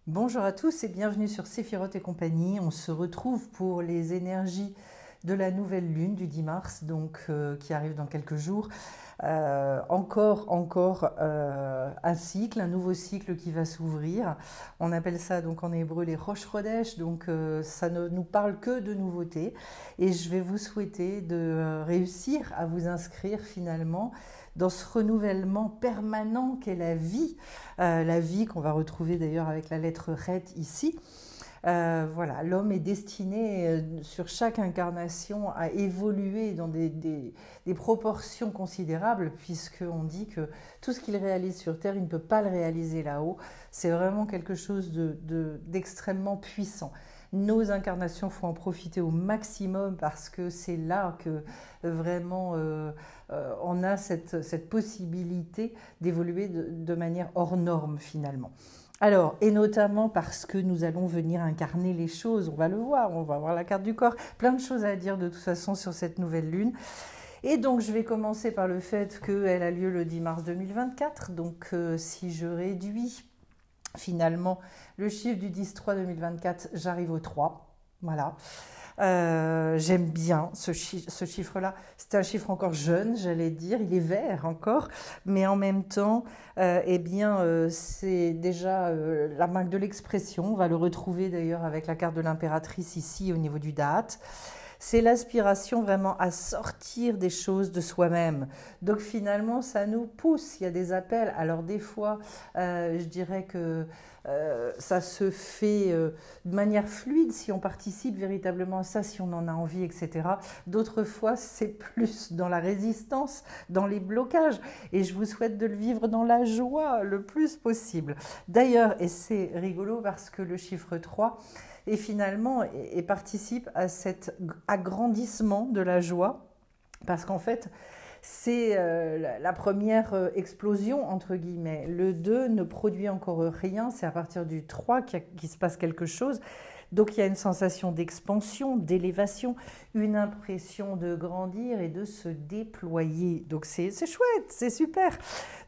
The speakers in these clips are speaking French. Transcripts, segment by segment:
Bonjour à tous et bienvenue sur Séphiroth et compagnie. On se retrouve pour les énergies de la nouvelle lune du 10 mars, qui arrive dans quelques jours. Un cycle, un nouveau cycle qui va s'ouvrir. On appelle ça donc en hébreu les Rosh Chodesh, ça ne nous parle que de nouveautés. Et je vais vous souhaiter de réussir à vous inscrire finalement dans ce renouvellement permanent qu'est la vie qu'on va retrouver d'ailleurs avec la lettre Ret ici. Voilà, l'homme est destiné sur chaque incarnation à évoluer dans des proportions considérables, puisqu'on dit que tout ce qu'il réalise sur Terre, il ne peut pas le réaliser là-haut. C'est vraiment quelque chose d'extrêmement puissant. Nos incarnations, il faut en profiter au maximum parce que c'est là que vraiment on a cette possibilité d'évoluer de manière hors norme finalement. Alors, et notamment parce que nous allons venir incarner les choses, on va le voir, on va voir la carte du corps, plein de choses à dire de toute façon sur cette nouvelle lune. Et donc, je vais commencer par le fait qu'elle a lieu le 10 mars 2024. Si je réduis finalement le chiffre du 10-3 2024, j'arrive au 3. Voilà. J'aime bien ce chiffre-là. C'est un chiffre encore jeune, j'allais dire. Il est vert encore, mais en même temps, c'est déjà la marque de l'expression. On va le retrouver d'ailleurs avec la carte de l'impératrice ici au niveau du date. C'est l'aspiration vraiment à sortir des choses de soi-même. Donc finalement, ça nous pousse. Il y a des appels. Alors des fois, je dirais que ça se fait de manière fluide si on participe véritablement à ça, si on en a envie, etc. D'autres fois, c'est plus dans la résistance, dans les blocages. Et je vous souhaite de le vivre dans la joie le plus possible. D'ailleurs, et c'est rigolo parce que le chiffre 3, et finalement, et participe à cet agrandissement de la joie, parce qu'en fait, c'est la première explosion, entre guillemets. Le 2 ne produit encore rien, c'est à partir du 3 qu'il se passe quelque chose. Donc il y a une sensation d'expansion, d'élévation, une impression de grandir et de se déployer. Donc c'est chouette, c'est super.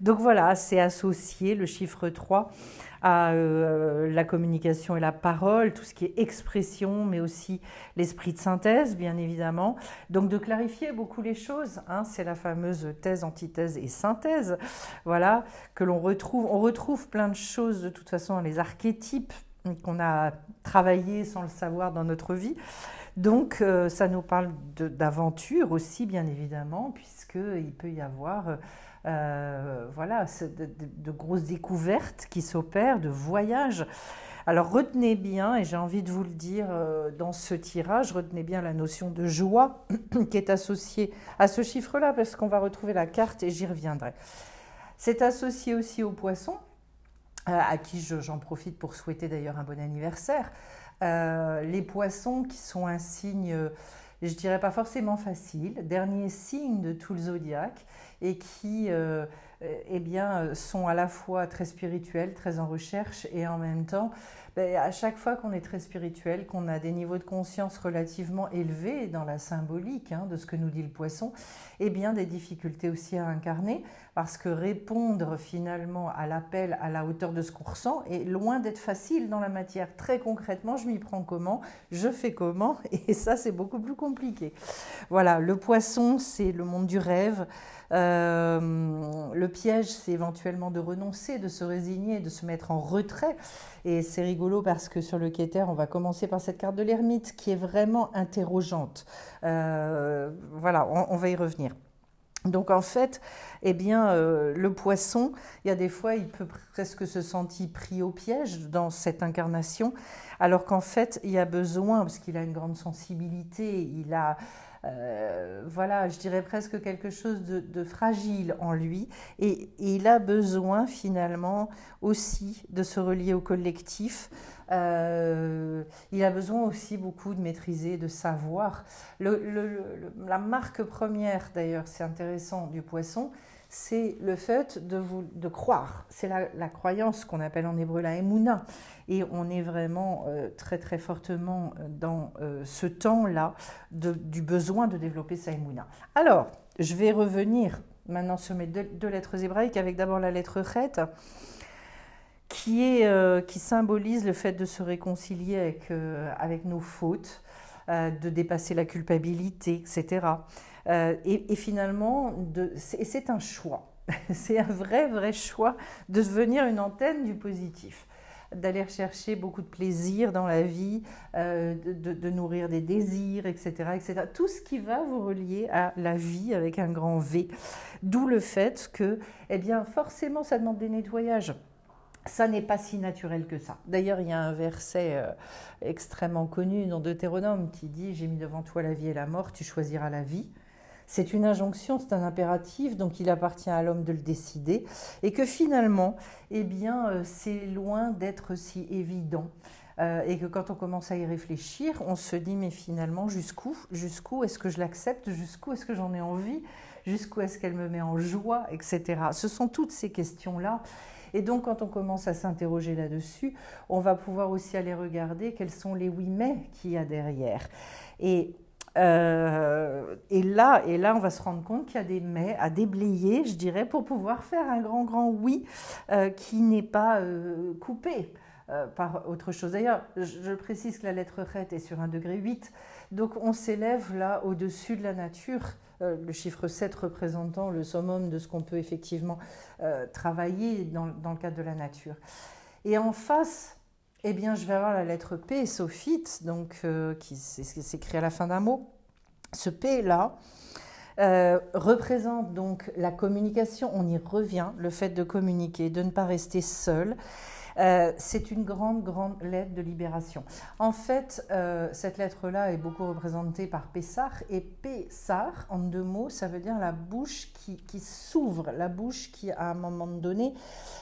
Donc voilà, c'est associé le chiffre 3 à la communication et la parole, tout ce qui est expression, mais aussi l'esprit de synthèse, bien évidemment. Donc de clarifier beaucoup les choses, hein, c'est la fameuse thèse, antithèse et synthèse, voilà, que l'on retrouve. On retrouve plein de choses de toute façon dans les archétypes qu'on a travaillé sans le savoir dans notre vie. Donc ça nous parle d'aventure aussi, bien évidemment, puisqu'il peut y avoir de grosses découvertes qui s'opèrent, de voyages. Alors retenez bien, et j'ai envie de vous le dire dans ce tirage, retenez bien la notion de joie qui est associée à ce chiffre-là, parce qu'on va retrouver la carte et j'y reviendrai. C'est associé aussi aux poissons, à qui j'en profite pour souhaiter d'ailleurs un bon anniversaire. Les poissons qui sont un signe, je dirais pas forcément facile, dernier signe de tout le zodiaque, et qui sont à la fois très spirituels, très en recherche, et en même temps, à chaque fois qu'on est très spirituel, qu'on a des niveaux de conscience relativement élevés dans la symbolique de ce que nous dit le poisson, des difficultés aussi à incarner, parce que répondre finalement à l'appel à la hauteur de ce qu'on ressent est loin d'être facile dans la matière. Très concrètement, je m'y prends comment, je fais comment, et ça c'est beaucoup plus compliqué. Voilà, le poisson c'est le monde du rêve. Le piège, c'est éventuellement de renoncer, de se résigner, de se mettre en retrait. Et c'est rigolo parce que sur le Keter, on va commencer par cette carte de l'ermite qui est vraiment interrogeante. Voilà, on va y revenir. Donc en fait, le poisson, il y a des fois, il peut presque se sentir pris au piège dans cette incarnation, alors qu'en fait, il y a besoin, parce qu'il a une grande sensibilité, il a, je dirais presque quelque chose de fragile en lui, et il a besoin finalement aussi de se relier au collectif. Il a besoin aussi beaucoup de maîtriser, de savoir. La marque première, d'ailleurs, c'est intéressant, du poisson, c'est le fait de croire. C'est la croyance qu'on appelle en hébreu la Emouna. Et on est vraiment très très fortement dans ce temps-là du besoin de développer sa Emouna. Alors, je vais revenir maintenant sur mes deux lettres hébraïques, avec d'abord la lettre Chet, qui symbolise le fait de se réconcilier avec nos fautes, de dépasser la culpabilité, etc. Et finalement, c'est un choix. C'est un vrai choix de devenir une antenne du positif, d'aller rechercher beaucoup de plaisir dans la vie, de nourrir des désirs, etc., etc. Tout ce qui va vous relier à la vie avec un grand V. D'où le fait que, eh bien, forcément, ça demande des nettoyages. Ça n'est pas si naturel que ça. D'ailleurs, il y a un verset extrêmement connu dans Deutéronome qui dit « J'ai mis devant toi la vie et la mort, tu choisiras la vie ». C'est une injonction, c'est un impératif, donc il appartient à l'homme de le décider. Et que finalement, eh bien, c'est loin d'être si évident. Et que quand on commence à y réfléchir, on se dit, mais finalement, jusqu'où est-ce que je l'accepte? Jusqu'où est-ce que j'en ai envie? Jusqu'où est-ce qu'elle me met en joie, etc. Ce sont toutes ces questions-là. Et donc, quand on commence à s'interroger là-dessus, on va pouvoir aussi aller regarder quels sont les oui mais qu'il y a derrière. Et là, on va se rendre compte qu'il y a des mais à déblayer, je dirais, pour pouvoir faire un grand oui qui n'est pas coupé par autre chose. D'ailleurs, je précise que la lettre Chet est sur un degré 8, donc on s'élève là au-dessus de la nature, le chiffre 7 représentant le summum de ce qu'on peut effectivement travailler dans le cadre de la nature. Et en face, eh bien, je vais avoir la lettre P, Sophite, donc, qui s'écrit à la fin d'un mot. Ce P-là représente donc la communication, on y revient, le fait de communiquer, de ne pas rester seul. C'est une grande lettre de libération. En fait, cette lettre-là est beaucoup représentée par Pessah, et Pessah, en 2 mots, ça veut dire la bouche qui s'ouvre, la bouche qui, à un moment donné,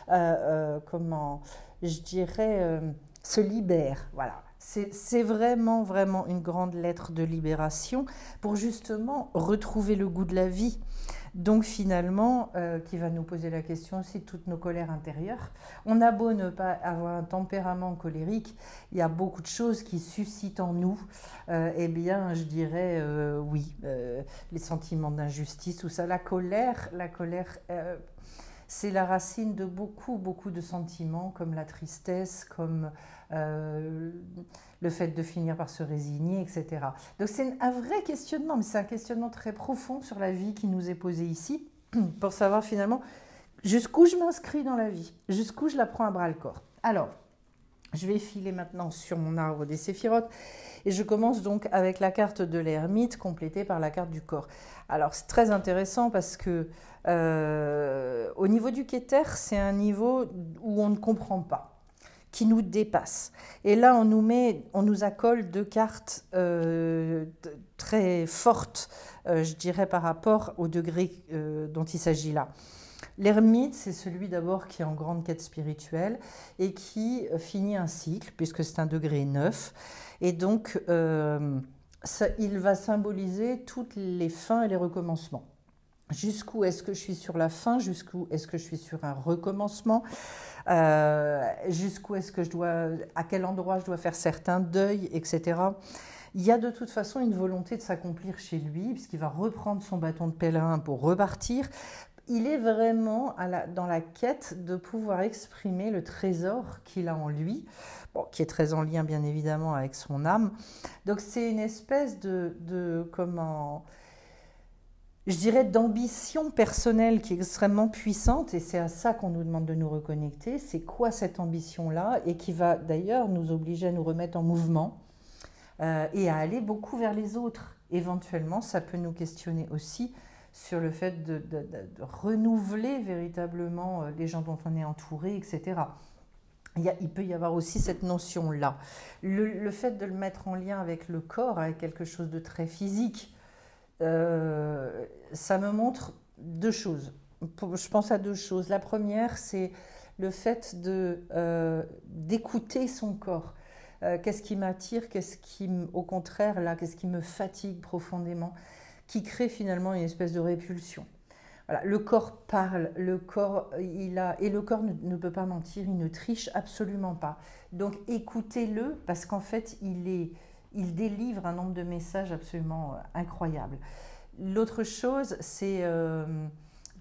je dirais, se libère. Voilà. C'est vraiment une grande lettre de libération pour justement retrouver le goût de la vie. Donc finalement, qui va nous poser la question aussi de toutes nos colères intérieures. On a beau ne pas avoir un tempérament colérique, il y a beaucoup de choses qui suscitent en nous, eh bien, je dirais, oui, les sentiments d'injustice, tout ça. La colère, c'est la racine de beaucoup de sentiments, comme la tristesse, comme le fait de finir par se résigner, etc. Donc c'est un vrai questionnement, mais c'est un questionnement très profond sur la vie qui nous est posé ici, pour savoir finalement jusqu'où je m'inscris dans la vie, jusqu'où je la prends à bras-le-corps. Alors, je vais filer maintenant sur mon arbre des séphirotes, et je commence donc avec la carte de l'ermite, complétée par la carte du corps. Alors c'est très intéressant parce que au niveau du Keter, c'est un niveau où on ne comprend pas, qui nous dépasse. Et là, on nous accole 2 cartes très fortes, je dirais, par rapport au degré dont il s'agit là. L'ermite, c'est celui d'abord qui est en grande quête spirituelle et qui finit un cycle, puisque c'est un degré 9. Et donc, il va symboliser toutes les fins et les recommencements. Jusqu'où est-ce que je suis sur la fin? Jusqu'où est-ce que je suis sur un recommencement? Jusqu'où est-ce que à quel endroit je dois faire certains deuils, etc. Il y a de toute façon une volonté de s'accomplir chez lui, puisqu'il va reprendre son bâton de pèlerin pour repartir. Il est vraiment dans la quête de pouvoir exprimer le trésor qu'il a en lui, bon, qui est très en lien bien évidemment avec son âme. Donc c'est une espèce je dirais d'ambition personnelle qui est extrêmement puissante, et c'est à ça qu'on nous demande de nous reconnecter. C'est quoi cette ambition-là, et qui va d'ailleurs nous obliger à nous remettre en mouvement et à aller beaucoup vers les autres. Éventuellement, ça peut nous questionner aussi sur le fait de renouveler véritablement les gens dont on est entouré, etc. Il peut y avoir aussi cette notion-là. Le fait de le mettre en lien avec le corps, avec quelque chose de très physique, ça me montre 2 choses. Je pense à 2 choses. La première, c'est le fait d'écouter son corps. Qu'est-ce qui m'attire, au contraire, là, qu'est-ce qui me fatigue profondément, qui crée finalement une espèce de répulsion. Voilà, le corps parle, le corps, et le corps ne peut pas mentir, il ne triche absolument pas. Donc écoutez-le, parce qu'en fait, il délivre un nombre de messages absolument incroyables. L'autre chose, c'est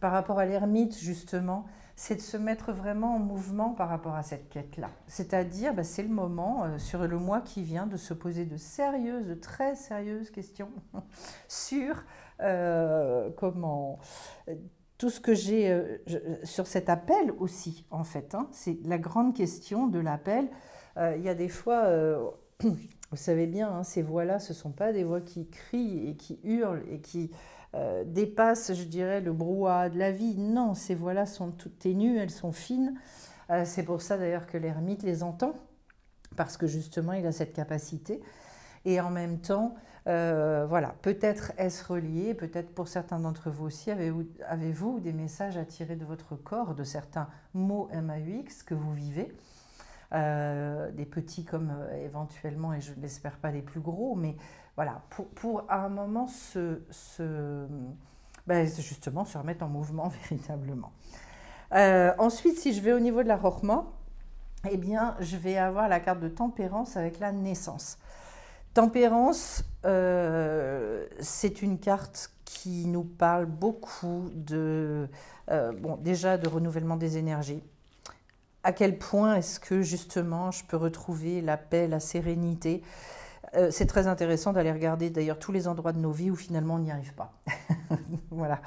par rapport à l'ermite, justement, c'est de se mettre vraiment en mouvement par rapport à cette quête-là. C'est-à-dire, c'est le moment, sur le mois qui vient, de se poser de très sérieuses questions sur comment tout ce que j'ai sur cet appel aussi, en fait. Hein, c'est la grande question de l'appel. Il y a des fois, vous savez bien, hein, ces voix-là, ce ne sont pas des voix qui crient et qui hurlent et qui dépassent, je dirais, le brouhaha de la vie. Non, ces voix-là sont toutes ténues, elles sont fines. C'est pour ça d'ailleurs que l'ermite les entend, parce que justement, il a cette capacité. Et en même temps, voilà, peut-être est-ce relié, peut-être pour certains d'entre vous aussi, avez-vous des messages à tirer de votre corps, de certains mots MAUX que vous vivez, des petits comme éventuellement, et je ne l'espère pas les plus gros, mais voilà, pour à un moment justement se remettre en mouvement véritablement. Ensuite, si je vais au niveau de la Rokhma, eh bien, je vais avoir la carte de tempérance avec la naissance. Tempérance, c'est une carte qui nous parle beaucoup déjà de renouvellement des énergies. À quel point est-ce que justement je peux retrouver la paix, la sérénité? C'est très intéressant d'aller regarder d'ailleurs tous les endroits de nos vies où finalement on n'y arrive pas. Voilà.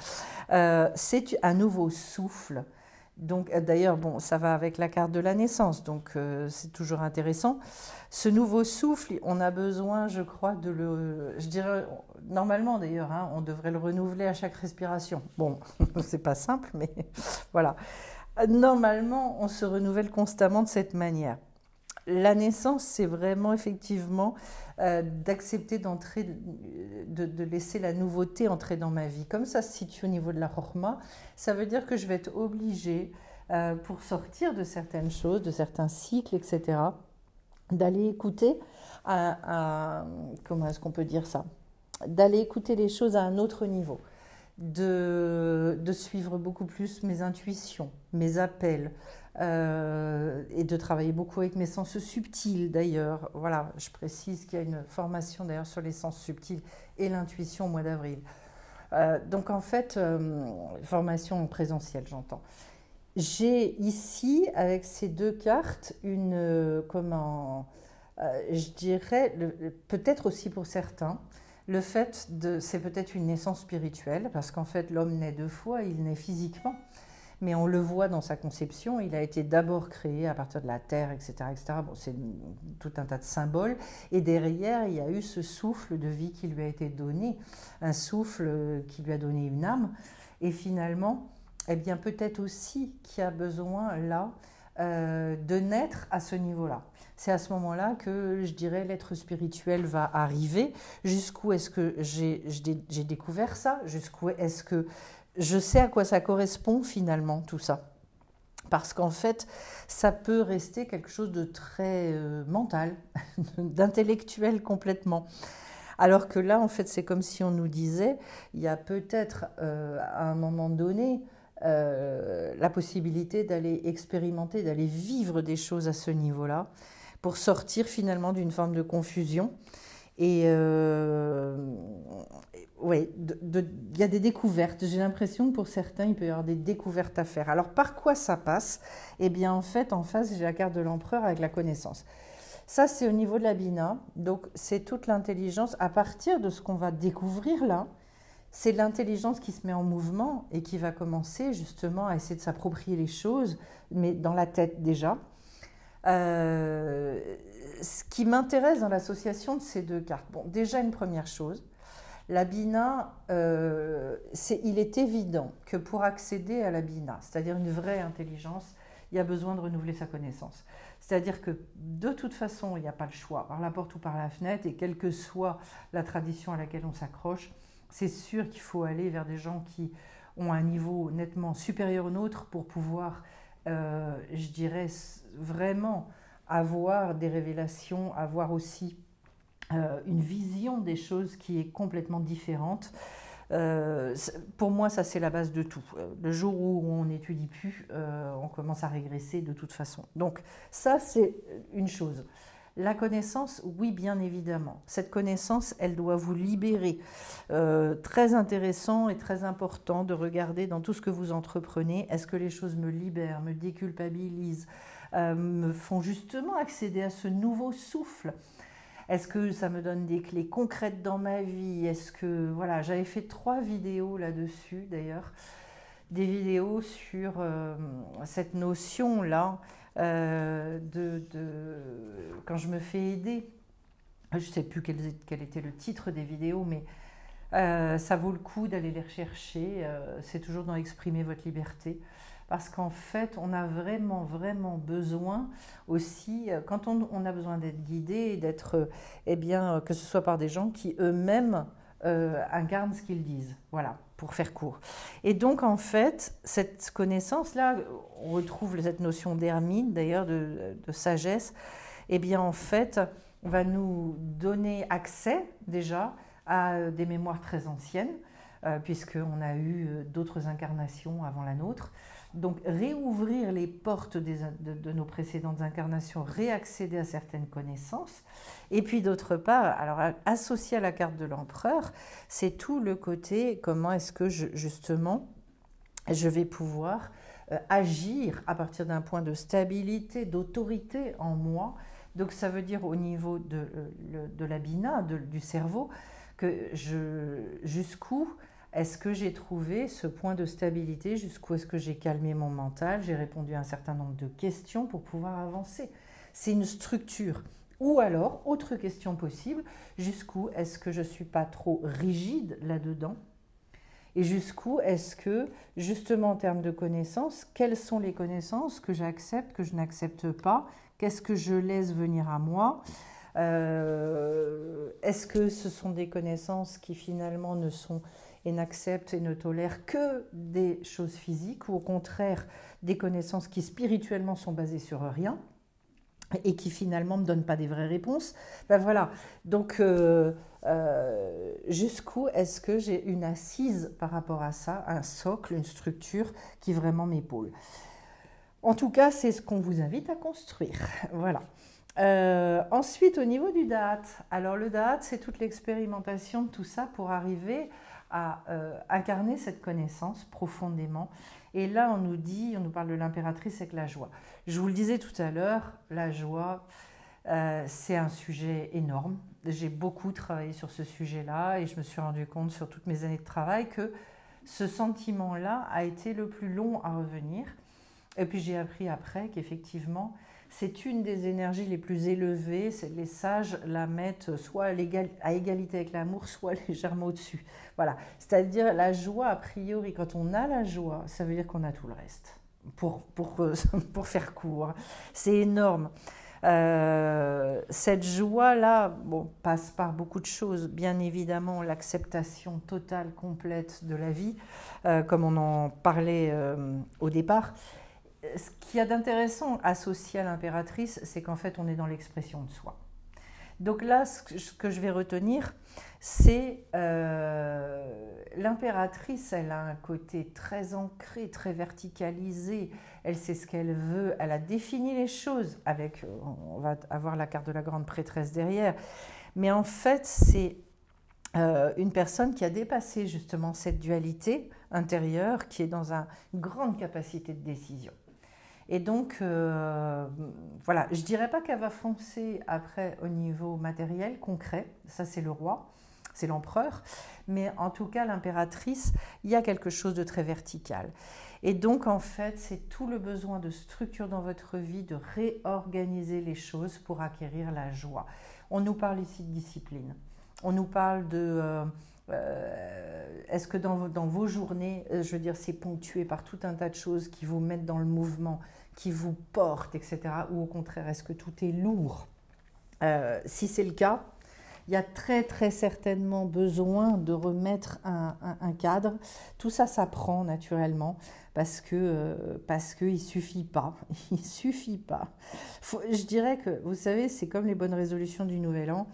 C'est un nouveau souffle. Donc, d'ailleurs, bon, ça va avec la carte de la naissance, donc c'est toujours intéressant. Ce nouveau souffle, on a besoin, je crois, je dirais, normalement d'ailleurs, hein, on devrait le renouveler à chaque respiration. Bon, c'est pas simple, mais voilà. Normalement, on se renouvelle constamment de cette manière. La naissance, c'est vraiment effectivement d'accepter d'entrer, de laisser la nouveauté entrer dans ma vie. Comme ça se situe au niveau de la Rokhma, ça veut dire que je vais être obligée, pour sortir de certaines choses, de certains cycles, etc., d'aller écouter comment est-ce qu'on peut dire ça? D'aller écouter les choses à un autre niveau. De suivre beaucoup plus mes intuitions, mes appels, et de travailler beaucoup avec mes sens subtils d'ailleurs. Voilà, je précise qu'il y a une formation d'ailleurs sur les sens subtils et l'intuition au mois d'avril. Donc en fait, formation en présentiel, j'entends. J'ai ici, avec ces deux cartes, je dirais, peut-être aussi pour certains, c'est peut-être une naissance spirituelle, parce qu'en fait, l'homme naît deux fois, il naît physiquement, mais on le voit dans sa conception, il a été d'abord créé à partir de la terre, etc., etc. Bon, c'est tout un tas de symboles, et derrière, il y a eu ce souffle de vie qui lui a été donné, un souffle qui lui a donné une âme, et finalement, eh bien, peut-être aussi qu'il y a besoin, là, de naître à ce niveau-là. C'est à ce moment-là que, je dirais, l'être spirituel va arriver. Jusqu'où est-ce que j'ai découvert ça? Jusqu'où est-ce que je sais à quoi ça correspond finalement, tout ça? Parce qu'en fait, ça peut rester quelque chose de très mental, d'intellectuel complètement. Alors que là, en fait, c'est comme si on nous disait, il y a peut-être à un moment donné, la possibilité d'aller expérimenter, d'aller vivre des choses à ce niveau-là, pour sortir finalement d'une forme de confusion. Et ouais, il y a des découvertes. J'ai l'impression que pour certains, il peut y avoir des découvertes à faire. Alors par quoi ça passe? Eh bien en fait, en face, j'ai la carte de l'empereur avec la connaissance. Ça, c'est au niveau de la Bina. Donc c'est toute l'intelligence. À partir de ce qu'on va découvrir là, c'est l'intelligence qui se met en mouvement et qui va commencer justement à essayer de s'approprier les choses, mais dans la tête déjà. Ce qui m'intéresse dans l'association de ces deux cartes, bon, déjà une première chose, la Bina, il est évident que pour accéder à la Bina, c'est-à-dire une vraie intelligence, il y a besoin de renouveler sa connaissance. C'est-à-dire que de toute façon, il n'y a pas le choix, par la porte ou par la fenêtre, et quelle que soit la tradition à laquelle on s'accroche, c'est sûr qu'il faut aller vers des gens qui ont un niveau nettement supérieur au nôtre pour pouvoir, je dirais, vraiment avoir des révélations, avoir aussi une vision des choses qui est complètement différente. Pour moi, ça c'est la base de tout. Le jour où on n'étudie plus, on commence à régresser de toute façon. Donc ça, c'est une chose. La connaissance, oui, bien évidemment. Cette connaissance, elle doit vous libérer. Très intéressant et très important de regarder dans tout ce que vous entreprenez, est-ce que les choses me libèrent, me déculpabilisent, me font justement accéder à ce nouveau souffle? Est-ce que ça me donne des clés concrètes dans ma vie? Est-ce que, voilà, j'avais fait 3 vidéos là-dessus d'ailleurs, des vidéos sur cette notion-là quand je me fais aider. Je ne sais plus quel était le titre des vidéos, mais ça vaut le coup d'aller les rechercher. C'est toujours dans Exprimer votre liberté. Parce qu'en fait, on a vraiment, vraiment besoin aussi, quand on a besoin d'être guidé, d'être, que ce soit par des gens qui eux-mêmes incarnent ce qu'ils disent. Voilà, pour faire court. Et donc, en fait, cette connaissance-là, on retrouve cette notion d'hermine, d'ailleurs, de sagesse, en fait, va nous donner accès, déjà, à des mémoires très anciennes, puisqu'on a eu d'autres incarnations avant la nôtre. Donc, réouvrir les portes de nos précédentes incarnations, réaccéder à certaines connaissances. Et puis, d'autre part, alors associé à la carte de l'empereur, c'est tout le côté comment est-ce que justement je vais pouvoir agir à partir d'un point de stabilité, d'autorité en moi. Donc, ça veut dire au niveau de la bina, du cerveau, que jusqu'où est-ce que j'ai trouvé ce point de stabilité? Jusqu'où est-ce que j'ai calmé mon mental? J'ai répondu à un certain nombre de questions pour pouvoir avancer. C'est une structure. Ou alors, autre question possible, jusqu'où est-ce que je ne suis pas trop rigide là-dedans? Et jusqu'où est-ce que, justement en termes de connaissances, quelles sont les connaissances que j'accepte, que je n'accepte pas? Qu'est-ce que je laisse venir à moi? Est-ce que ce sont des connaissances qui finalement n'acceptent et ne tolèrent que des choses physiques, ou au contraire des connaissances qui spirituellement sont basées sur rien et qui finalement ne me donnent pas des vraies réponses? Voilà, donc jusqu'où est-ce que j'ai une assise par rapport à ça, un socle, une structure qui vraiment m'épaule? En tout cas, c'est ce qu'on vous invite à construire. Voilà. Ensuite, au niveau du Da'at, alors le Da'at, c'est toute l'expérimentation de tout ça pour arriver à incarner cette connaissance profondément. Et là, on nous parle de l'impératrice avec la joie. Je vous le disais tout à l'heure, la joie, c'est un sujet énorme. J'ai beaucoup travaillé sur ce sujet-là et je me suis rendu compte sur toutes mes années de travail que ce sentiment-là a été le plus long à revenir. Et puis j'ai appris après qu'effectivement, c'est une des énergies les plus élevées. Les sages la mettent soit à égalité avec l'amour, soit légèrement au-dessus. Voilà. C'est-à-dire la joie, a priori, quand on a la joie, ça veut dire qu'on a tout le reste. Pour faire court. C'est énorme. Cette joie-là passe par beaucoup de choses. Bien évidemment, l'acceptation totale, complète de la vie, comme on en parlait au départ. Ce qu'il y a d'intéressant associé à l'impératrice, c'est qu'en fait, on est dans l'expression de soi. Donc là, ce que je vais retenir, c'est l'impératrice, elle a un côté très ancré, très verticalisé, elle sait ce qu'elle veut, elle a défini les choses avec, on va avoir la carte de la grande prêtresse derrière, mais en fait, c'est une personne qui a dépassé justement cette dualité intérieure, qui est dans une grande capacité de décision. Et donc, voilà, je ne dirais pas qu'elle va foncer après au niveau matériel, concret, ça c'est le roi, c'est l'empereur, mais en tout cas l'impératrice, il y a quelque chose de très vertical. Et donc en fait, c'est tout le besoin de structure dans votre vie, de réorganiser les choses pour acquérir la joie. On nous parle ici de discipline, on nous parle de... est-ce que dans vos journées, je veux dire, c'est ponctué par tout un tas de choses qui vous mettent dans le mouvement, qui vous portent, etc. Ou au contraire, est-ce que tout est lourd? Si c'est le cas, il y a très très certainement besoin de remettre un cadre. Tout ça s'apprend naturellement parce qu'il suffit pas. Il suffit pas. Je dirais que, vous savez, c'est comme les bonnes résolutions du Nouvel An.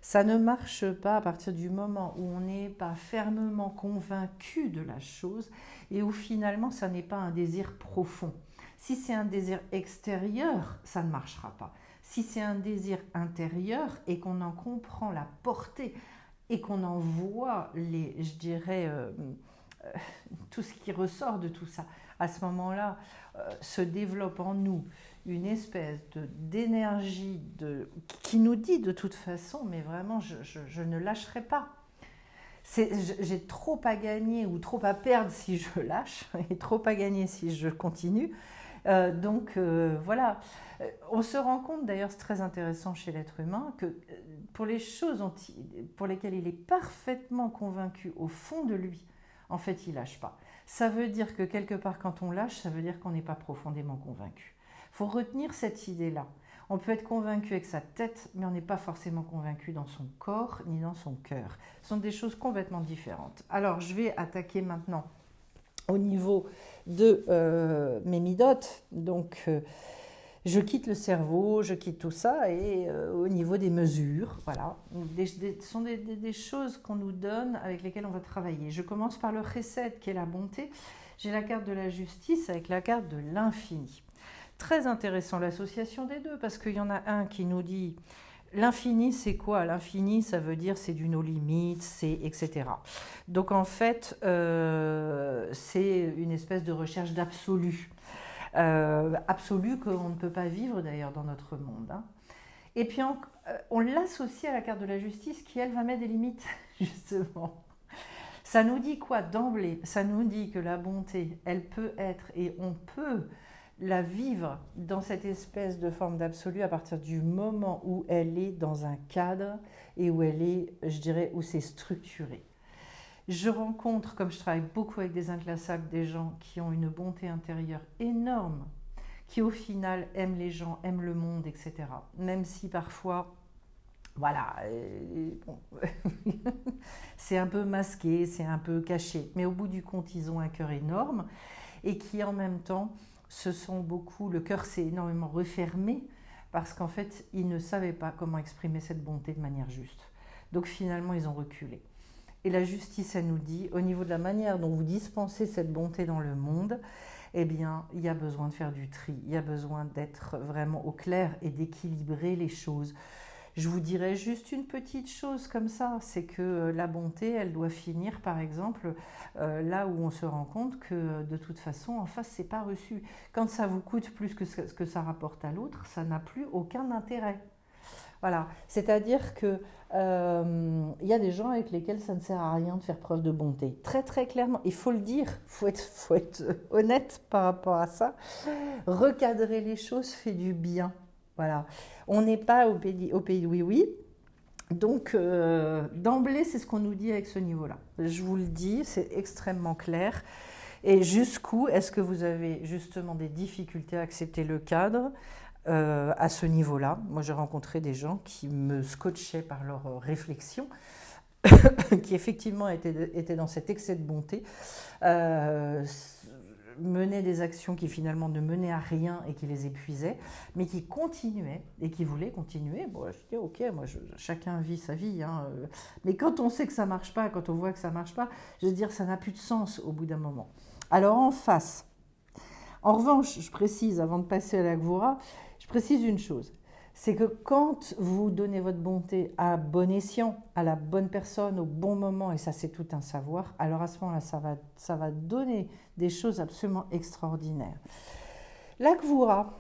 Ça ne marche pas à partir du moment où on n'est pas fermement convaincu de la chose et où finalement ça n'est pas un désir profond. Si c'est un désir extérieur, ça ne marchera pas. Si c'est un désir intérieur et qu'on en comprend la portée et qu'on en voit je dirais, tout ce qui ressort de tout ça, à ce moment-là, se développe en nous une espèce d'énergie qui nous dit de toute façon, mais vraiment, je ne lâcherai pas. J'ai trop à gagner ou trop à perdre si je lâche, et trop à gagner si je continue. Voilà. On se rend compte, d'ailleurs, c'est très intéressant chez l'être humain, que pour les choses pour lesquelles il est parfaitement convaincu au fond de lui, en fait, il ne lâche pas. Ça veut dire que quelque part, quand on lâche, ça veut dire qu'on n'est pas profondément convaincu. Il faut retenir cette idée-là. On peut être convaincu avec sa tête, mais on n'est pas forcément convaincu dans son corps ni dans son cœur. Ce sont des choses complètement différentes. Alors, je vais attaquer maintenant au niveau de mes midotes. Donc, je quitte le cerveau, je quitte tout ça, et au niveau des mesures, voilà, ce sont des choses qu'on nous donne, avec lesquelles on va travailler. Je commence par le chesed, qui est la bonté. J'ai la carte de la justice avec la carte de l'infini. Très intéressant l'association des deux, parce qu'il y en a un qui nous dit l'infini, c'est quoi? L'infini, ça veut dire c'est du no limite, c'est etc. Donc en fait, c'est une espèce de recherche d'absolu. Absolu qu'on ne peut pas vivre d'ailleurs dans notre monde. Hein. Et puis on l'associe à la carte de la justice qui, elle, va mettre des limites, justement. Ça nous dit quoi d'emblée? Ça nous dit que la bonté, elle peut être, et on peut la vivre dans cette espèce de forme d'absolu à partir du moment où elle est dans un cadre et où elle est, je dirais, où c'est structuré. Je rencontre, comme je travaille beaucoup avec des inclassables, des gens qui ont une bonté intérieure énorme, qui au final aiment les gens, aiment le monde, etc. Même si parfois, voilà, bon, c'est un peu masqué, c'est un peu caché. Mais au bout du compte, ils ont un cœur énorme et qui en même temps, le cœur s'est énormément refermé parce qu'en fait, ils ne savaient pas comment exprimer cette bonté de manière juste. Donc finalement, ils ont reculé. Et la justice, elle nous dit, au niveau de la manière dont vous dispensez cette bonté dans le monde, eh bien, il y a besoin de faire du tri, il y a besoin d'être vraiment au clair et d'équilibrer les choses. Je vous dirais juste une petite chose comme ça, c'est que la bonté, elle doit finir, par exemple, là où on se rend compte que de toute façon, en face, c'est pas reçu. Quand ça vous coûte plus que ce que ça rapporte à l'autre, ça n'a plus aucun intérêt. Voilà, c'est-à-dire que y a des gens avec lesquels ça ne sert à rien de faire preuve de bonté. Très très clairement, il faut le dire, faut être honnête par rapport à ça. Recadrer les choses fait du bien. Voilà, on n'est pas au pays de oui-oui. Donc d'emblée, c'est ce qu'on nous dit avec ce niveau-là. Je vous le dis, c'est extrêmement clair. Et jusqu'où est-ce que vous avez justement des difficultés à accepter le cadre à ce niveau-là? Moi, j'ai rencontré des gens qui me scotchaient par leur réflexion, qui effectivement étaient dans cet excès de bonté, menaient des actions qui finalement ne menaient à rien et qui les épuisaient, mais qui continuaient et qui voulaient continuer. Bon, je dis ok, moi, chacun vit sa vie, hein, mais quand on sait que ça ne marche pas, quand on voit que ça ne marche pas, je veux dire, ça n'a plus de sens au bout d'un moment. Alors en face, en revanche, je précise, avant de passer à la Gvura, je précise une chose, c'est que quand vous donnez votre bonté à bon escient, à la bonne personne, au bon moment, et ça c'est tout un savoir, alors à ce moment-là, ça va donner des choses absolument extraordinaires. La Gvura,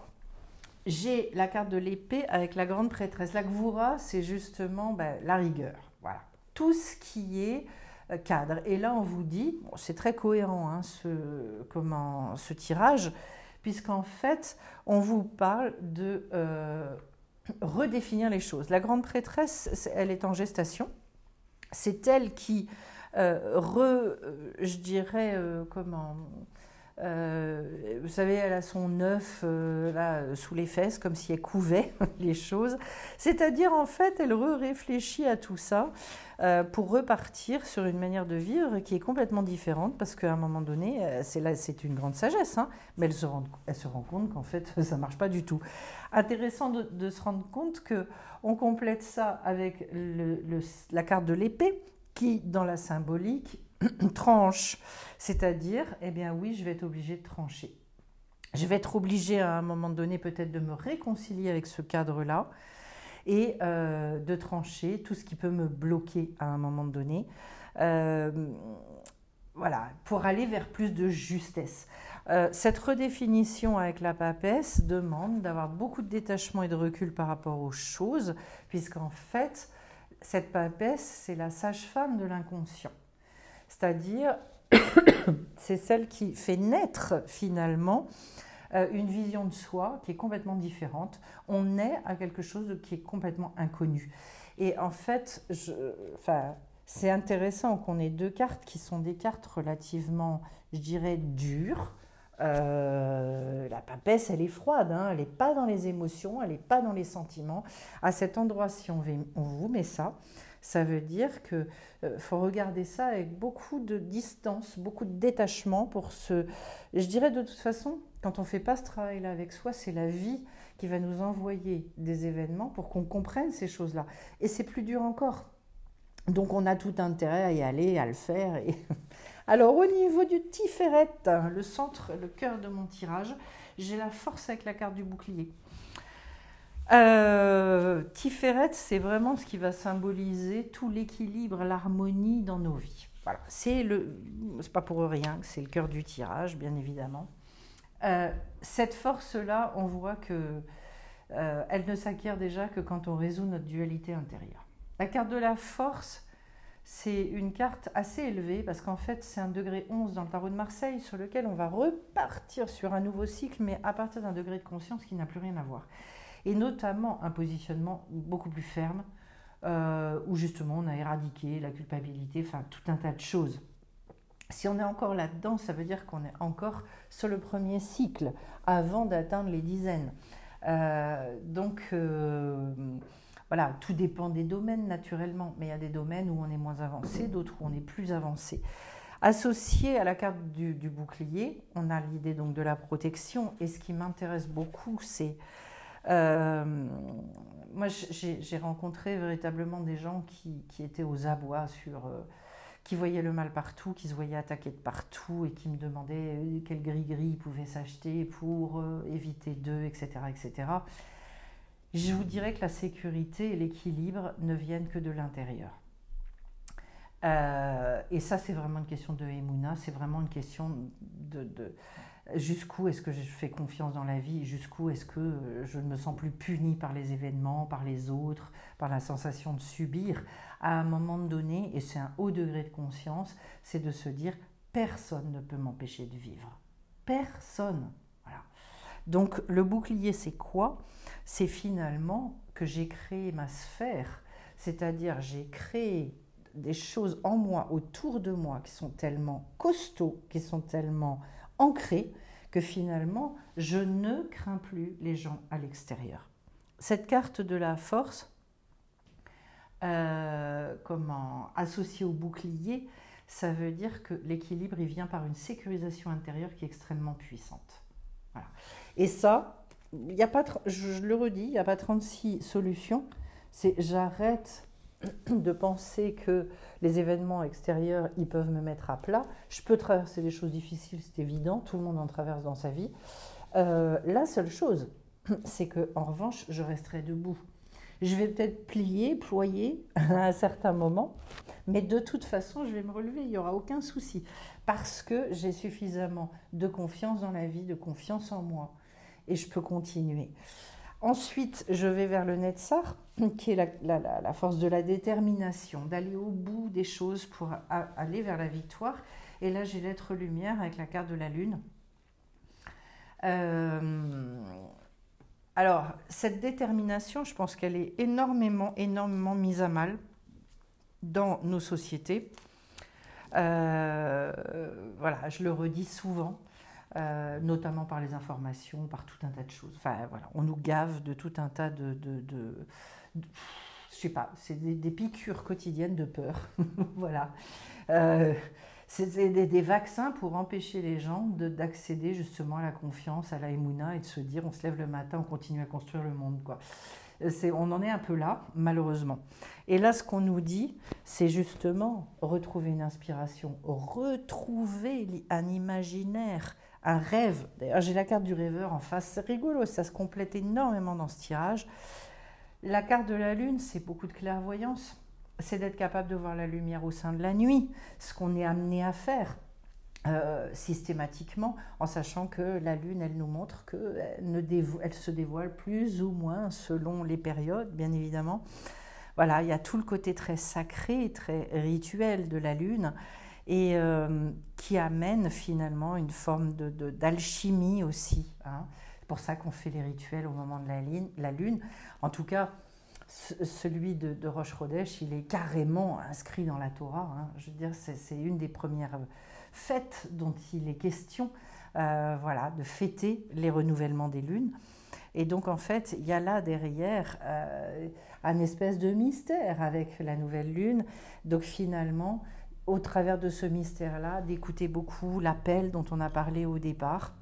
j'ai la carte de l'épée avec la grande prêtresse. La Gvura, c'est justement la rigueur, voilà. Tout ce qui est cadre. Et là, on vous dit, bon, c'est très cohérent hein, ce tirage, puisqu'en fait, on vous parle de redéfinir les choses. La grande prêtresse, elle est en gestation. C'est elle qui, je dirais, vous savez, elle a son œuf là, sous les fesses, comme si elle couvait les choses. C'est-à-dire, en fait, elle réfléchit à tout ça pour repartir sur une manière de vivre qui est complètement différente, parce qu'à un moment donné, c'est une grande sagesse, hein, mais elle se rend compte qu'en fait, ça ne marche pas du tout. Intéressant de se rendre compte qu'on complète ça avec la carte de l'épée, qui, dans la symbolique, tranche, c'est-à-dire, eh bien oui, je vais être obligée de trancher. Je vais être obligée à un moment donné peut-être de me réconcilier avec ce cadre-là et de trancher tout ce qui peut me bloquer à un moment donné. Voilà, pour aller vers plus de justesse. Cette redéfinition avec la papesse demande d'avoir beaucoup de détachement et de recul par rapport aux choses, puisqu'en fait, cette papesse, c'est la sage-femme de l'inconscient. C'est-à-dire, c'est celle qui fait naître finalement une vision de soi qui est complètement différente. On est à quelque chose qui est complètement inconnu. Et en fait, c'est intéressant qu'on ait deux cartes qui sont des cartes relativement, je dirais, dures. La papesse, elle est froide, hein, elle n'est pas dans les émotions, elle n'est pas dans les sentiments. À cet endroit, si on vous met ça, ça veut dire qu'il faut regarder ça avec beaucoup de distance, beaucoup de détachement pour se... Je dirais de toute façon, quand on ne fait pas ce travail-là avec soi, c'est la vie qui va nous envoyer des événements pour qu'on comprenne ces choses-là. Et c'est plus dur encore. Donc on a tout intérêt à y aller, à le faire. Et... Alors au niveau du Tiferet, le centre, le cœur de mon tirage, j'ai la force avec la carte du bouclier. Tiferet, c'est vraiment ce qui va symboliser tout l'équilibre, l'harmonie dans nos vies. Voilà, c'est pas pour rien que c'est le cœur du tirage, bien évidemment. Cette force-là, on voit que elle ne s'acquiert déjà que quand on résout notre dualité intérieure. La carte de la force, c'est une carte assez élevée parce qu'en fait, c'est un degré 11 dans le tarot de Marseille sur lequel on va repartir sur un nouveau cycle, mais à partir d'un degré de conscience qui n'a plus rien à voir. Et notamment un positionnement beaucoup plus ferme, où justement on a éradiqué la culpabilité, enfin tout un tas de choses. Si on est encore là-dedans, ça veut dire qu'on est encore sur le premier cycle, avant d'atteindre les dizaines. Voilà, tout dépend des domaines naturellement, mais il y a des domaines où on est moins avancé, d'autres où on est plus avancé. Associé à la carte du bouclier, on a l'idée donc de la protection, et ce qui m'intéresse beaucoup, c'est... moi, j'ai rencontré véritablement des gens qui étaient aux abois qui voyaient le mal partout, qui se voyaient attaquer de partout et qui me demandaient quel gris-gris ils pouvaient s'acheter pour éviter d'eux, etc., etc. Je vous dirais que la sécurité et l'équilibre ne viennent que de l'intérieur. Et ça, c'est vraiment une question de Emouna, c'est vraiment une question de jusqu'où est-ce que je fais confiance dans la vie, jusqu'où est-ce que je ne me sens plus punie par les événements, par les autres, par la sensation de subir. À un moment donné, et c'est un haut degré de conscience, c'est de se dire personne ne peut m'empêcher de vivre. Personne. Voilà. Donc le bouclier, c'est quoi? C'est finalement que j'ai créé ma sphère, c'est-à-dire j'ai créé des choses en moi, autour de moi, qui sont tellement costauds, qui sont tellement ancrés, que finalement, je ne crains plus les gens à l'extérieur. Cette carte de la force, associée au bouclier, ça veut dire que l'équilibre, il vient par une sécurisation intérieure qui est extrêmement puissante. Voilà. Et ça, y a pas, je le redis, il n'y a pas 36 solutions. C'est j'arrête de penser que les événements extérieurs, ils peuvent me mettre à plat. Je peux traverser des choses difficiles, c'est évident, tout le monde en traverse dans sa vie. La seule chose, c'est qu'en revanche, je resterai debout. Je vais peut-être plier, ployer à un certain moment, mais de toute façon, je vais me relever, il n'y aura aucun souci. Parce que j'ai suffisamment de confiance dans la vie, de confiance en moi, et je peux continuer. Ensuite, je vais vers le Netzar, qui est la force de la détermination, d'aller au bout des choses pour aller vers la victoire. Et là, j'ai l'être lumière avec la carte de la lune. Alors, cette détermination, je pense qu'elle est énormément mise à mal dans nos sociétés. Voilà, je le redis souvent. Notamment par les informations, par tout un tas de choses. Enfin, voilà, on nous gave de tout un tas de je sais pas, c'est des piqûres quotidiennes de peur. Voilà. C'est des vaccins pour empêcher les gens d'accéder justement à la confiance, à la Emouna et de se dire on se lève le matin, on continue à construire le monde, quoi. On en est un peu là, malheureusement. Et là, ce qu'on nous dit, c'est justement retrouver une inspiration, retrouver un imaginaire un rêve. D'ailleurs, j'ai la carte du rêveur en face, c'est rigolo, ça se complète énormément dans ce tirage. La carte de la lune, c'est beaucoup de clairvoyance, c'est d'être capable de voir la lumière au sein de la nuit, ce qu'on est amené à faire. Systématiquement, en sachant que la lune, elle nous montre qu'elle se dévoile plus ou moins selon les périodes, bien évidemment. Voilà, il y a tout le côté très sacré, très rituel de la lune, et qui amène finalement une forme d'alchimie aussi. Hein. C'est pour ça qu'on fait les rituels au moment de la lune. En tout cas, celui de Rosh Chodesh, il est carrément inscrit dans la Torah. Hein. Je veux dire, c'est une des premières fêtes dont il est question, voilà, de fêter les renouvellements des lunes. Et donc, en fait, il y a là derrière un espèce de mystère avec la nouvelle lune. Donc, finalement, au travers de ce mystère-là, d'écouter beaucoup l'appel dont on a parlé au départ,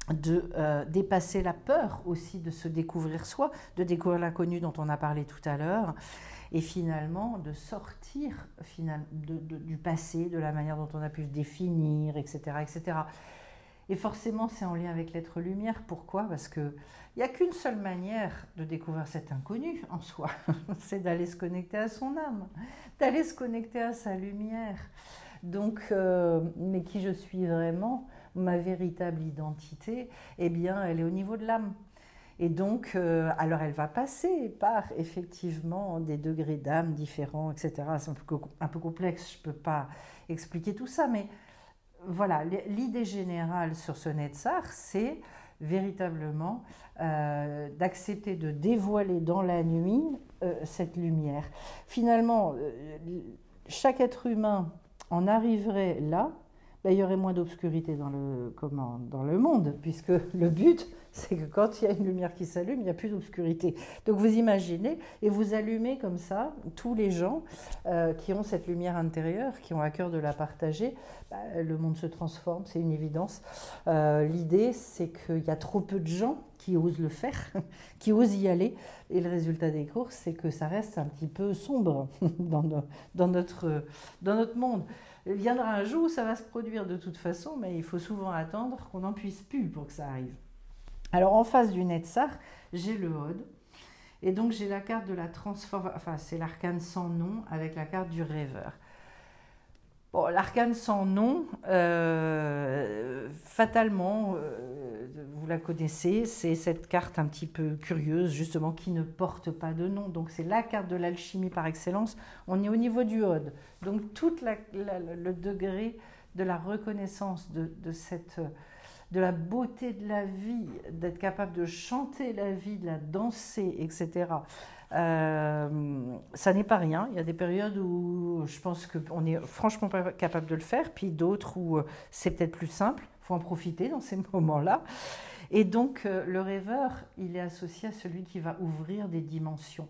de dépasser la peur aussi de se découvrir soi, de découvrir l'inconnu dont on a parlé tout à l'heure, et finalement de sortir du passé, de la manière dont on a pu se définir, etc. etc. Et forcément, c'est en lien avec l'être lumière. Pourquoi? Parce qu'il n'y a qu'une seule manière de découvrir cet inconnu en soi, c'est d'aller se connecter à son âme, d'aller se connecter à sa lumière. Donc, mais qui je suis vraiment, ma véritable identité, eh bien, elle est au niveau de l'âme. Et donc, alors elle va passer par effectivement des degrés d'âme différents, etc. C'est un peu complexe, je ne peux pas expliquer tout ça, mais voilà, l'idée générale sur ce Netzach, c'est véritablement d'accepter de dévoiler dans la nuit cette lumière. Finalement, chaque être humain en arriverait là, ben, il y aurait moins d'obscurité dans le monde, puisque le but, c'est que quand il y a une lumière qui s'allume, il n'y a plus d'obscurité. Donc vous imaginez, et vous allumez comme ça tous les gens qui ont cette lumière intérieure, qui ont à cœur de la partager, ben, le monde se transforme, c'est une évidence. L'idée, c'est qu'il y a trop peu de gens qui osent le faire, qui osent y aller, et le résultat des courses, c'est que ça reste un petit peu sombre dans notre monde. Il viendra un jour où ça va se produire de toute façon, mais il faut souvent attendre qu'on n'en puisse plus pour que ça arrive. Alors en face du Netzach, j'ai le Hod, et donc j'ai la carte de la transformation, enfin c'est l'arcane sans nom avec la carte du rêveur. Bon, l'arcane sans nom, fatalement, vous la connaissez, c'est cette carte un petit peu curieuse, justement, qui ne porte pas de nom. Donc, c'est la carte de l'alchimie par excellence. On est au niveau du Hod. Donc, tout le degré de la reconnaissance de la beauté de la vie, d'être capable de chanter la vie, de la danser, etc., ça n'est pas rien. Il y a des périodes où je pense qu'on est franchement pas capable de le faire, puis d'autres où c'est peut-être plus simple. Il faut en profiter dans ces moments-là. Et donc, le rêveur, il est associé à celui qui va ouvrir des dimensions.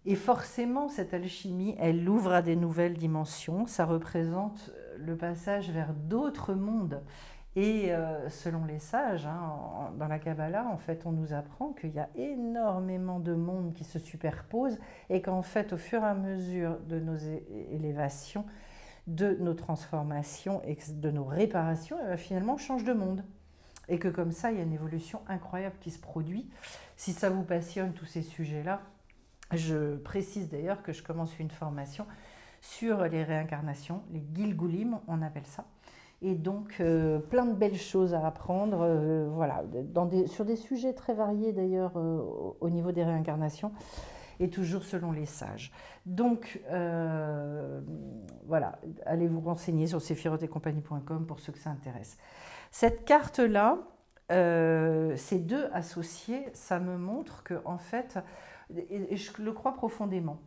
Et forcément, cette alchimie, elle ouvre à des nouvelles dimensions. Ça représente le passage vers d'autres mondes. Et selon les sages, hein, dans la Kabbalah, en fait, on nous apprend qu'il y a énormément de mondes qui se superposent et qu'en fait, au fur et à mesure de nos élévations, de nos transformations et de nos réparations, finalement, on change de monde. Et que comme ça, il y a une évolution incroyable qui se produit. Si ça vous passionne, tous ces sujets-là, je précise d'ailleurs que je commence une formation sur les réincarnations, les Gilgulim, on appelle ça. Et donc, plein de belles choses à apprendre, voilà, sur des sujets très variés d'ailleurs au niveau des réincarnations, et toujours selon les sages. Donc, voilà, allez vous renseigner sur sephirotetcompagnie.com pour ceux que ça intéresse. Cette carte-là, ces deux associés, ça me montre que, en fait, et je le crois profondément,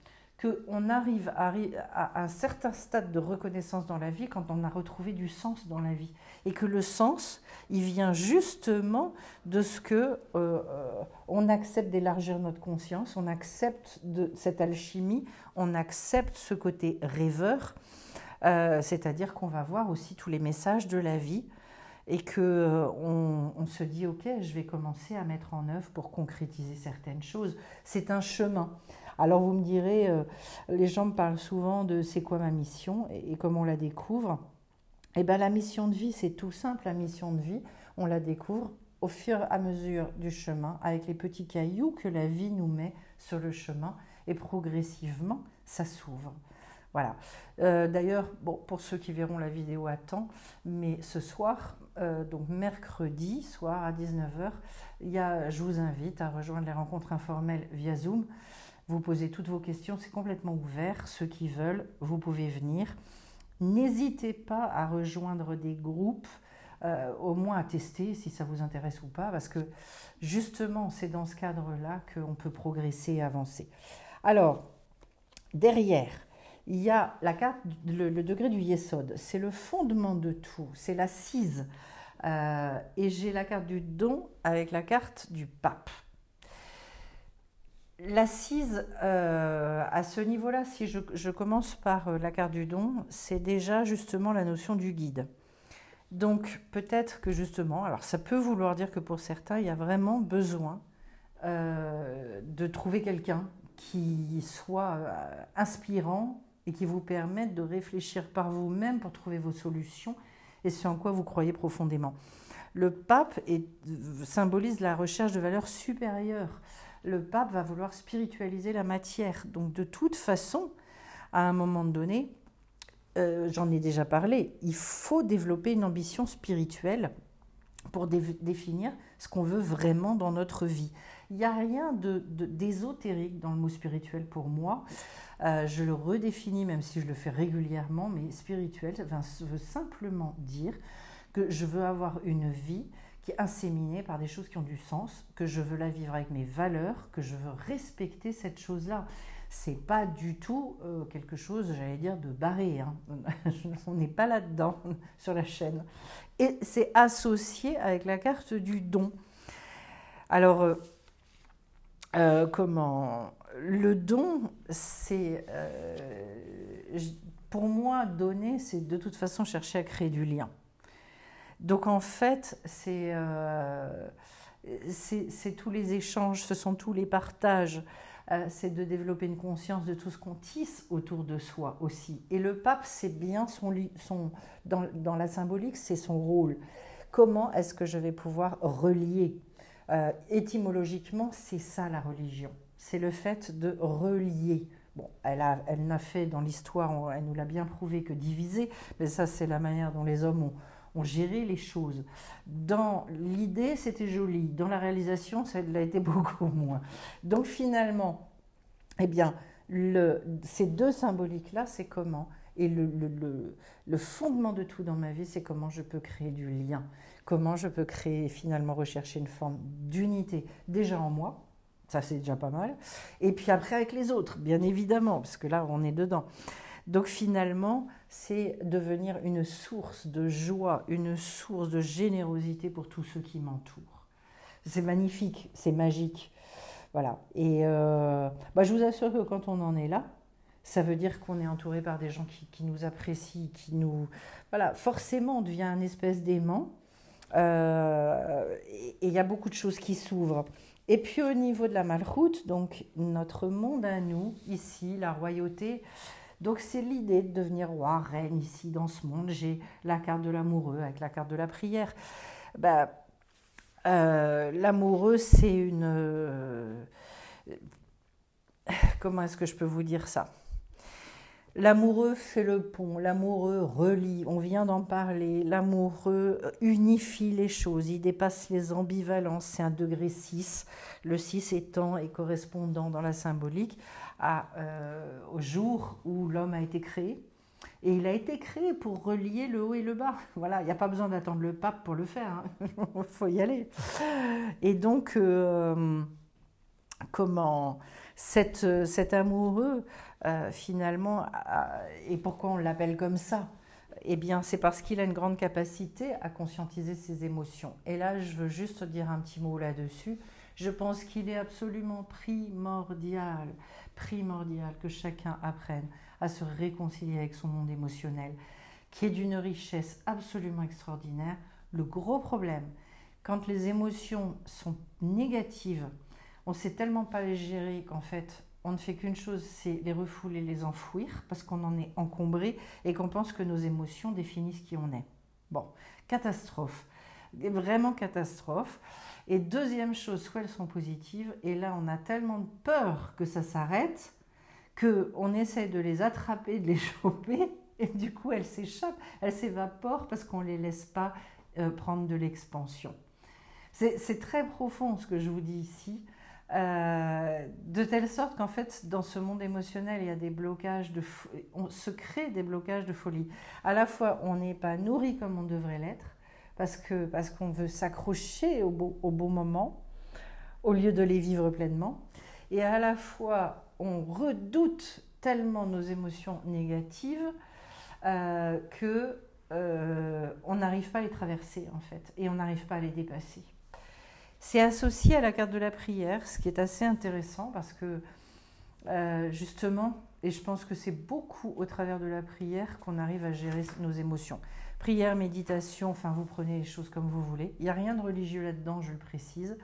qu'on arrive à un certain stade de reconnaissance dans la vie quand on a retrouvé du sens dans la vie. Et que le sens, il vient justement de ce que on accepte d'élargir notre conscience, on accepte cette alchimie, on accepte ce côté rêveur, c'est-à-dire qu'on va voir aussi tous les messages de la vie et qu'on se dit « Ok, je vais commencer à mettre en œuvre pour concrétiser certaines choses ». C'est un chemin. Alors vous me direz, les gens me parlent souvent de c'est quoi ma mission et comment on la découvre. Eh bien, la mission de vie, c'est tout simple. La mission de vie, on la découvre au fur et à mesure du chemin, avec les petits cailloux que la vie nous met sur le chemin, et progressivement, ça s'ouvre. Voilà. D'ailleurs, bon, pour ceux qui verront la vidéo à temps, mais ce soir, donc mercredi soir à 19h, je vous invite à rejoindre les rencontres informelles via Zoom. Vous posez toutes vos questions, c'est complètement ouvert. Ceux qui veulent, vous pouvez venir. N'hésitez pas à rejoindre des groupes, au moins à tester si ça vous intéresse ou pas, parce que justement, c'est dans ce cadre-là qu'on peut progresser et avancer. Alors, derrière, il y a la carte, le degré du Yesod, c'est le fondement de tout, c'est l'assise. Et j'ai la carte du don avec la carte du pape. L'assise, à ce niveau-là, si je commence par la carte du don, c'est déjà justement la notion du guide. Donc peut-être que justement, alors ça peut vouloir dire que pour certains, il y a vraiment besoin de trouver quelqu'un qui soit inspirant et qui vous permette de réfléchir par vous-même pour trouver vos solutions et ce en quoi vous croyez profondément. Le pape symbolise la recherche de valeurs supérieures. Le pape va vouloir spiritualiser la matière. Donc de toute façon, à un moment donné, j'en ai déjà parlé, il faut développer une ambition spirituelle pour définir ce qu'on veut vraiment dans notre vie. Il n'y a rien d'ésotérique dans le mot spirituel pour moi. Je le redéfinis, même si je le fais régulièrement, mais spirituel, ça veut simplement dire que je veux avoir une vie qui est inséminée par des choses qui ont du sens, que je veux la vivre avec mes valeurs, que je veux respecter cette chose-là. C'est pas du tout quelque chose, j'allais dire, de barré. Hein. On n'est pas là-dedans sur la chaîne. Et c'est associé avec la carte du don. Alors, comment le don, c'est pour moi, donner, c'est de toute façon chercher à créer du lien. Donc en fait, c'est tous les échanges, ce sont tous les partages, c'est de développer une conscience de tout ce qu'on tisse autour de soi aussi. Et le pape, c'est bien dans la symbolique, c'est son rôle. Comment est-ce que je vais pouvoir relier étymologiquement, c'est ça la religion. C'est le fait de relier. Bon, elle n'a fait dans l'histoire, elle nous l'a bien prouvé, que diviser, mais ça c'est la manière dont les hommes ont géré les choses. Dans l'idée, c'était joli. Dans la réalisation, ça l'a été beaucoup moins. Donc finalement, eh bien, ces deux symboliques-là, c'est comment ? Et le fondement de tout dans ma vie, c'est comment je peux créer du lien. Comment je peux créer, finalement, rechercher une forme d'unité, déjà en moi, ça c'est déjà pas mal, et puis après avec les autres, bien évidemment, parce que là, on est dedans. Donc finalement, c'est devenir une source de joie, une source de générosité pour tous ceux qui m'entourent. C'est magnifique, c'est magique. Voilà. Et je vous assure que quand on en est là, ça veut dire qu'on est entouré par des gens qui nous apprécient, qui nous... Voilà, forcément, on devient un espèce d'aimant. Et il y a beaucoup de choses qui s'ouvrent. Et puis au niveau de la Malchoute, donc notre monde à nous, ici, la royauté... Donc c'est l'idée de devenir roi, reine ici dans ce monde. J'ai la carte de l'amoureux avec la carte de la prière. L'amoureux, c'est une... comment est-ce que je peux vous dire ça ? L'amoureux fait le pont, l'amoureux relie, on vient d'en parler, l'amoureux unifie les choses, il dépasse les ambivalences, c'est un degré 6, le 6 étant et correspondant dans la symbolique au jour où l'homme a été créé. Et il a été créé pour relier le haut et le bas. Voilà, il n'y a pas besoin d'attendre le pape pour le faire, il faut y aller. Et donc, cet amoureux, finalement, et pourquoi on l'appelle comme ça ? Eh bien, c'est parce qu'il a une grande capacité à conscientiser ses émotions. Et là, je veux juste dire un petit mot là-dessus. Je pense qu'il est absolument primordial que chacun apprenne à se réconcilier avec son monde émotionnel, qui est d'une richesse absolument extraordinaire. Le gros problème, quand les émotions sont négatives, on ne sait tellement pas les gérer qu'en fait, on ne fait qu'une chose, c'est les refouler, les enfouir, parce qu'on en est encombré et qu'on pense que nos émotions définissent qui on est. Bon, catastrophe, vraiment catastrophe. Et deuxième chose, soit elles sont positives, et là on a tellement de peur que ça s'arrête, qu'on essaye de les attraper, de les choper, et du coup elles s'échappent, elles s'évaporent parce qu'on ne les laisse pas prendre de l'expansion. C'est très profond ce que je vous dis ici, de telle sorte qu'en fait dans ce monde émotionnel il y a des blocages, on se crée des blocages de folie. À la fois on n'est pas nourri comme on devrait l'être, parce qu'on veut s'accrocher au beau moment, au lieu de les vivre pleinement, et à la fois on redoute tellement nos émotions négatives que on n'arrive pas à les traverser en fait, et on n'arrive pas à les dépasser. C'est associé à la carte de la prière, ce qui est assez intéressant parce que justement, et je pense que c'est beaucoup au travers de la prière qu'on arrive à gérer nos émotions. Prière, méditation, enfin vous prenez les choses comme vous voulez. Il n'y a rien de religieux là-dedans, je le précise.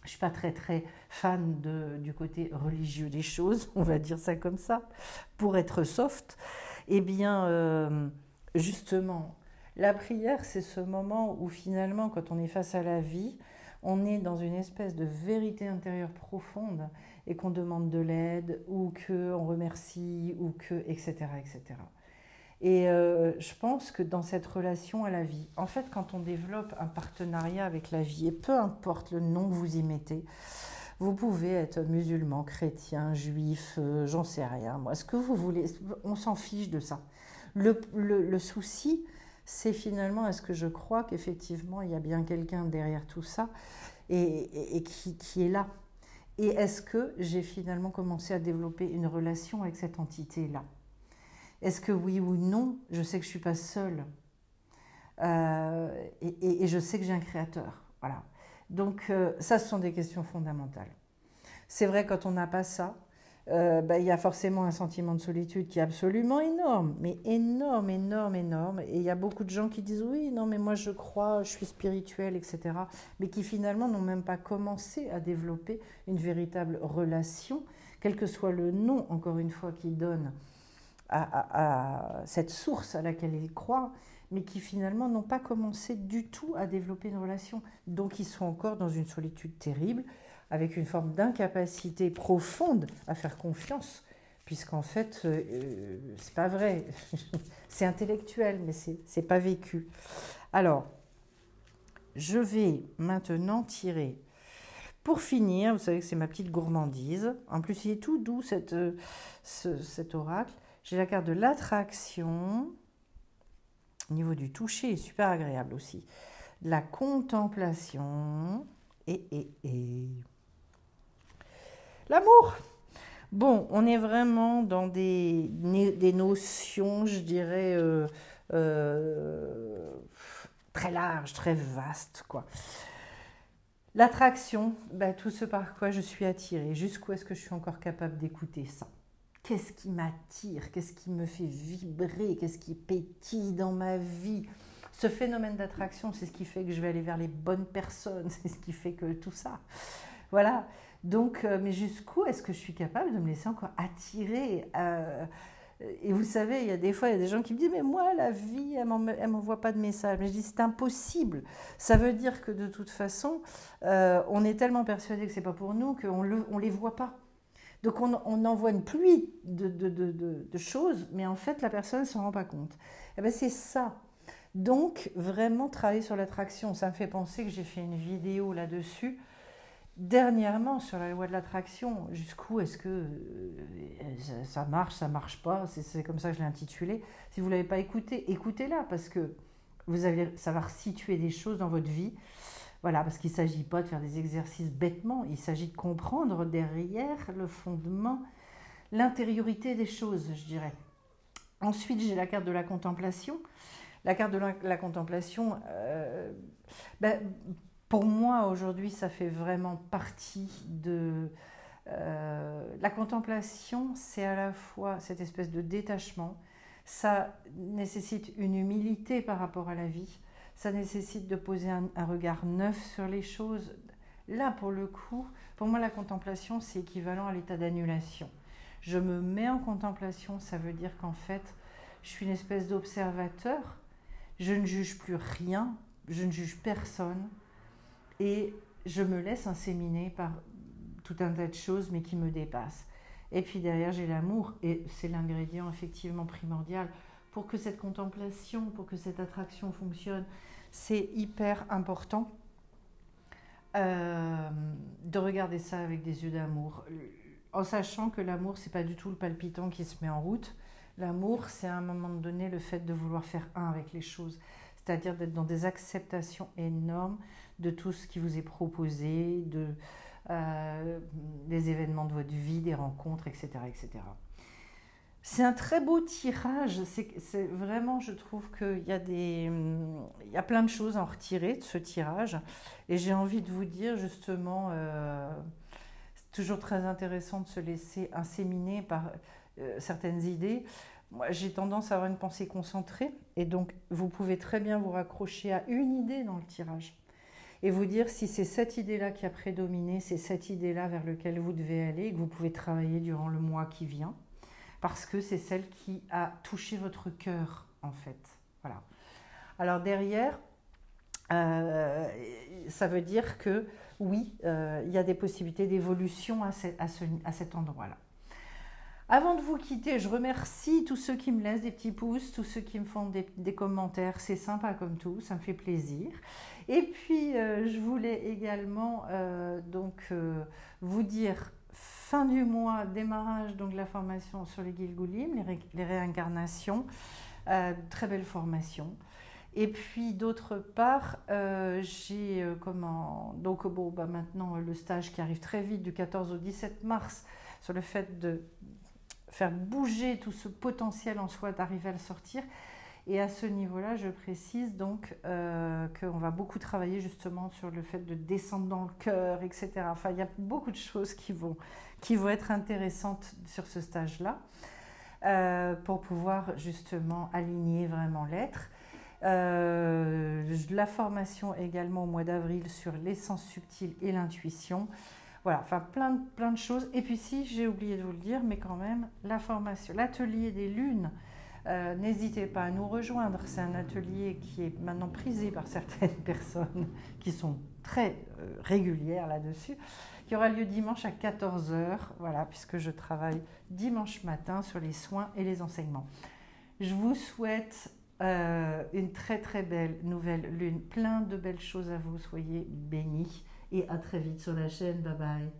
Je ne suis pas très fan du côté religieux des choses, on va dire ça comme ça, pour être soft. Eh bien, justement, la prière, c'est ce moment où finalement, quand on est face à la vie, on est dans une espèce de vérité intérieure profonde et qu'on demande de l'aide ou qu'on remercie ou que, etc., etc. Et je pense que dans cette relation à la vie, en fait, quand on développe un partenariat avec la vie, et peu importe le nom que vous y mettez, vous pouvez être musulman, chrétien, juif, j'en sais rien, moi, ce que vous voulez, on s'en fiche de ça. Le souci, c'est finalement, est-ce que je crois qu'effectivement, il y a bien quelqu'un derrière tout ça et qui est là? Et est-ce que j'ai finalement commencé à développer une relation avec cette entité-là? Est-ce que oui ou non, je sais que je ne suis pas seule et je sais que j'ai un créateur. Voilà. Donc ça, ce sont des questions fondamentales. C'est vrai, quand on n'a pas ça, il y a forcément un sentiment de solitude qui est absolument énorme, mais énorme, énorme, énorme. Et il y a beaucoup de gens qui disent oui, non, mais moi je crois, je suis spirituel, etc. Mais qui finalement n'ont même pas commencé à développer une véritable relation, quel que soit le nom, encore une fois, qu'ils donnent à cette source à laquelle ils croient, mais qui finalement n'ont pas commencé du tout à développer une relation. Donc ils sont encore dans une solitude terrible, avec une forme d'incapacité profonde à faire confiance, puisqu'en fait, c'est pas vrai. C'est intellectuel, mais c'est pas vécu. Alors, je vais maintenant tirer. Pour finir, vous savez que c'est ma petite gourmandise. En plus, il est tout doux, cet oracle. J'ai la carte de l'attraction. Au niveau du toucher, il est super agréable aussi. La contemplation. Et l'amour. Bon, on est vraiment dans des notions, je dirais, très larges, très vastes, quoi. L'attraction, tout ce par quoi je suis attirée. Jusqu'où est-ce que je suis encore capable d'écouter ça? Qu'est-ce qui m'attire? Qu'est-ce qui me fait vibrer? Qu'est-ce qui pétille dans ma vie? Ce phénomène d'attraction, c'est ce qui fait que je vais aller vers les bonnes personnes. C'est ce qui fait que tout ça. Voilà. Donc, mais jusqu'où est-ce que je suis capable de me laisser encore attirer et vous savez, il y a des gens qui me disent « Mais moi, la vie, elle m'envoie pas de message. » Mais je dis « C'est impossible. » Ça veut dire que de toute façon, on est tellement persuadé que c'est pas pour nous qu'on les voit pas. Donc, on envoie une pluie de choses, mais en fait, la personne ne s'en rend pas compte. Et bien, c'est ça. Donc, vraiment travailler sur l'attraction. Ça me fait penser que j'ai fait une vidéo là-dessus dernièrement sur la loi de l'attraction. Jusqu'où est-ce que ça marche pas? C'est comme ça que je l'ai intitulé. Si vous ne l'avez pas écouté, écoutez-la, parce que ça va resituer des choses dans votre vie. Voilà, parce qu'il ne s'agit pas de faire des exercices bêtement, il s'agit de comprendre derrière le fondement, l'intériorité des choses, je dirais. Ensuite, j'ai la carte de la contemplation. La carte de la contemplation, pour moi, aujourd'hui, ça fait vraiment partie de... la contemplation, c'est à la fois cette espèce de détachement. Ça nécessite une humilité par rapport à la vie. Ça nécessite de poser un regard neuf sur les choses. Là, pour le coup, pour moi, la contemplation, c'est équivalent à l'état d'annulation. Je me mets en contemplation, ça veut dire qu'en fait, je suis une espèce d'observateur, je ne juge plus rien, je ne juge personne, et je me laisse inséminer par tout un tas de choses, mais qui me dépassent. Et puis derrière, j'ai l'amour, et c'est l'ingrédient effectivement primordial pour que cette contemplation, pour que cette attraction fonctionne. C'est hyper important de regarder ça avec des yeux d'amour, en sachant que l'amour, c'est pas du tout le palpitant qui se met en route. L'amour, c'est à un moment donné le fait de vouloir faire un avec les choses, c'est-à-dire d'être dans des acceptations énormes de tout ce qui vous est proposé, des événements de votre vie, des rencontres, etc., etc. C'est un très beau tirage. C'est vraiment, je trouve qu'il y a plein de choses à en retirer de ce tirage. Et j'ai envie de vous dire justement, c'est toujours très intéressant de se laisser inséminer par certaines idées. Moi, j'ai tendance à avoir une pensée concentrée. Et donc, vous pouvez très bien vous raccrocher à une idée dans le tirage. Et vous dire si c'est cette idée-là qui a prédominé, c'est cette idée-là vers laquelle vous devez aller et que vous pouvez travailler durant le mois qui vient. Parce que c'est celle qui a touché votre cœur, en fait. Voilà. Alors derrière, ça veut dire que oui, il y a des possibilités d'évolution à cet endroit-là. Avant de vous quitter, je remercie tous ceux qui me laissent des petits pouces, tous ceux qui me font des commentaires. C'est sympa comme tout, ça me fait plaisir. Et puis, je voulais également vous dire... Fin du mois, démarrage donc la formation sur les Gilgulim, les réincarnations, très belle formation. Et puis d'autre part, j'ai maintenant le stage qui arrive très vite du 14 au 17 mars sur le fait de faire bouger tout ce potentiel en soi, d'arriver à le sortir. Et à ce niveau-là, je précise donc qu'on va beaucoup travailler justement sur le fait de descendre dans le cœur, etc. Enfin, il y a beaucoup de choses qui vont être intéressantes sur ce stage-là pour pouvoir justement aligner vraiment l'être. La formation également au mois d'avril sur l'essence subtile et l'intuition. Voilà, enfin plein de choses. Et puis si, j'ai oublié de vous le dire, mais quand même, la formation, l'atelier des lunes, n'hésitez pas à nous rejoindre. C'est un atelier qui est maintenant prisé par certaines personnes qui sont très régulières là-dessus, qui aura lieu dimanche à 14 h, voilà, puisque je travaille dimanche matin sur les soins et les enseignements. Je vous souhaite une très très belle nouvelle lune, plein de belles choses à vous, soyez bénis et à très vite sur la chaîne, bye bye.